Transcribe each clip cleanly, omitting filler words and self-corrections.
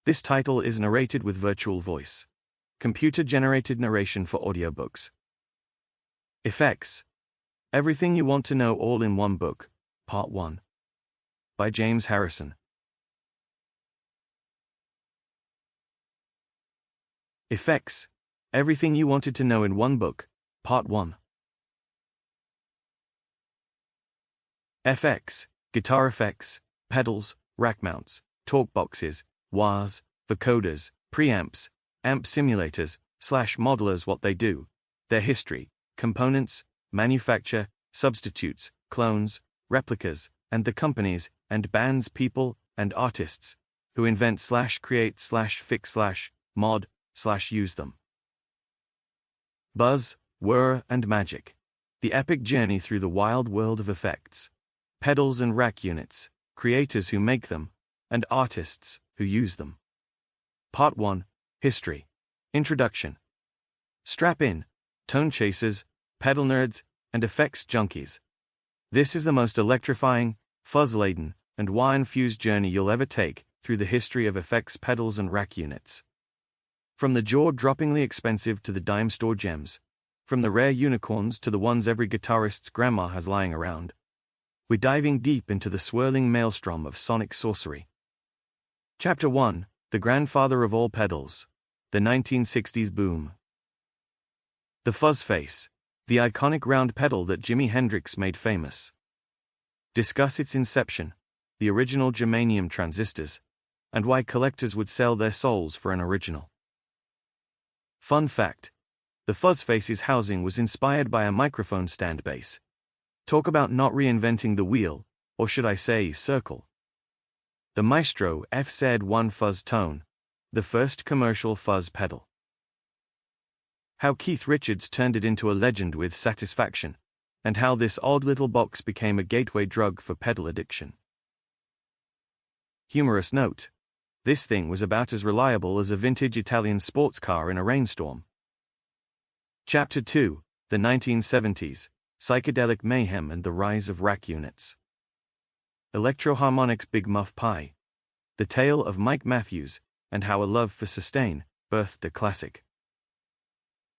This title is narrated with virtual voice. Computer-generated narration for audiobooks. Effects. Everything You Want to Know All in One Book, Part 1. By James Harrison. Effects. Everything You Wanted to Know in One Book, Part 1. FX. Guitar effects, pedals, rack mounts, talk boxes, wahs, vocoders, preamps, amp simulators, /modelers. What they do, their history, components, manufacture, substitutes, clones, replicas, and the companies, and bands, people, and artists, who invent /create /fix /mod /use them. Buzz, whir, and magic. The epic journey through the wild world of effects. Pedals and rack units, creators who make them, and artists who use them. Part 1. History. Introduction. Strap in, tone chasers, pedal nerds, and effects junkies. This is the most electrifying, fuzz-laden, and wah-infused journey you'll ever take through the history of effects pedals and rack units. From the jaw-droppingly expensive to the dime store gems, from the rare unicorns to the ones every guitarist's grandma has lying around, we're diving deep into the swirling maelstrom of sonic sorcery. Chapter 1. The grandfather of all pedals. The 1960s boom. The fuzz face. The iconic round pedal that Jimi Hendrix made famous. Discuss its inception, the original germanium transistors, and why collectors would sell their souls for an original. Fun fact. The fuzz face's housing was inspired by a microphone stand base. Talk about not reinventing the wheel, or should I say circle. The Maestro F said one fuzz tone, the first commercial fuzz pedal. How Keith Richards turned it into a legend with Satisfaction, and how this odd little box became a gateway drug for pedal addiction. Humorous note. This thing was about as reliable as a vintage Italian sports car in a rainstorm. Chapter 2. The 1970s, Psychedelic Mayhem and the Rise of Rack Units. Electro-Harmonix Big Muff Pie. The Tale of Mike Matthews, and How a Love for Sustain birthed a classic.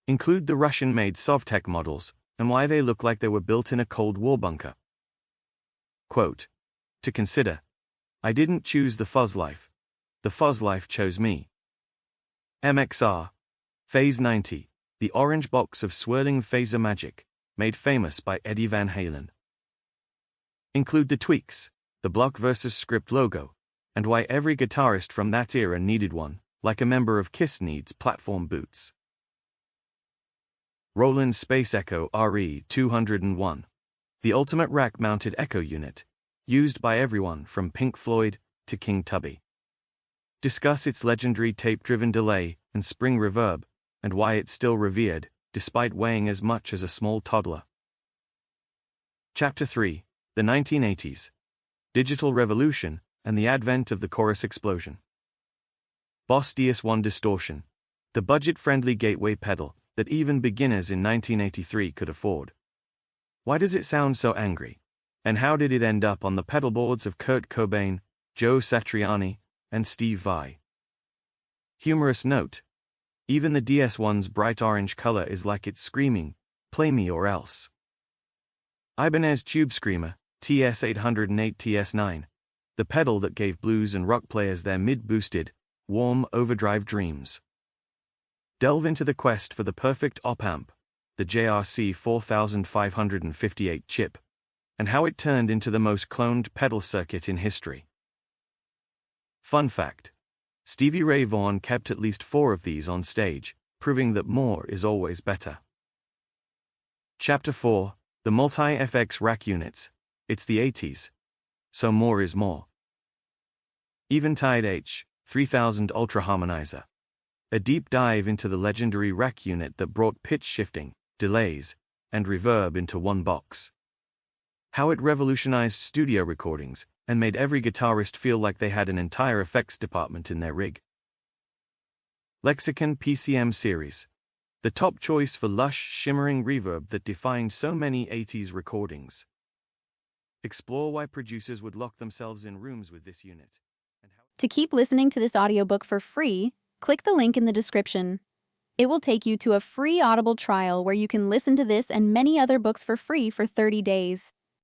Include the Russian-made Sovtek models, and why they look like they were built in a Cold War bunker. Quote. To consider. I didn't choose the fuzz life. The fuzz life chose me. MXR. Phase 90. The orange box of swirling phaser magic, made famous by Eddie Van Halen. Include the tweaks, the block versus script logo, and why every guitarist from that era needed one, like a member of Kiss needs platform boots. Roland Space Echo RE201. The ultimate rack-mounted echo unit, used by everyone from Pink Floyd to King Tubby. Discuss its legendary tape-driven delay and spring reverb, and why it's still revered, despite weighing as much as a small toddler. Chapter 3. The 1980s. Digital Revolution, and the Advent of the Chorus Explosion. Boss DS1 Distortion. The budget-friendly gateway pedal that even beginners in 1983 could afford. Why does it sound so angry? And how did it end up on the pedalboards of Kurt Cobain, Joe Satriani, and Steve Vai? Humorous note. Even the DS1's bright orange color is like it's screaming, play me or else. Ibanez Tube Screamer, TS808 TS9. The pedal that gave blues and rock players their mid-boosted, warm overdrive dreams. Delve into the quest for the perfect op-amp, the JRC 4558 chip, and how it turned into the most cloned pedal circuit in history. Fun fact. Stevie Ray Vaughan kept at least 4 of these on stage, proving that more is always better. Chapter 4. The Multi-FX Rack Units. It's the 80s. So more is more. Eventide H3000 Ultra Harmonizer. A deep dive into the legendary rack unit that brought pitch shifting, delays, and reverb into one box. How it revolutionized studio recordings, and made every guitarist feel like they had an entire effects department in their rig. Lexicon PCM Series. The top choice for lush, shimmering reverb that defined so many 80s recordings. Explore why producers would lock themselves in rooms with this unit. And how To keep listening to this audiobook for free, click the link in the description. It will take you to a free Audible trial where you can listen to this and many other books for free for 30 days.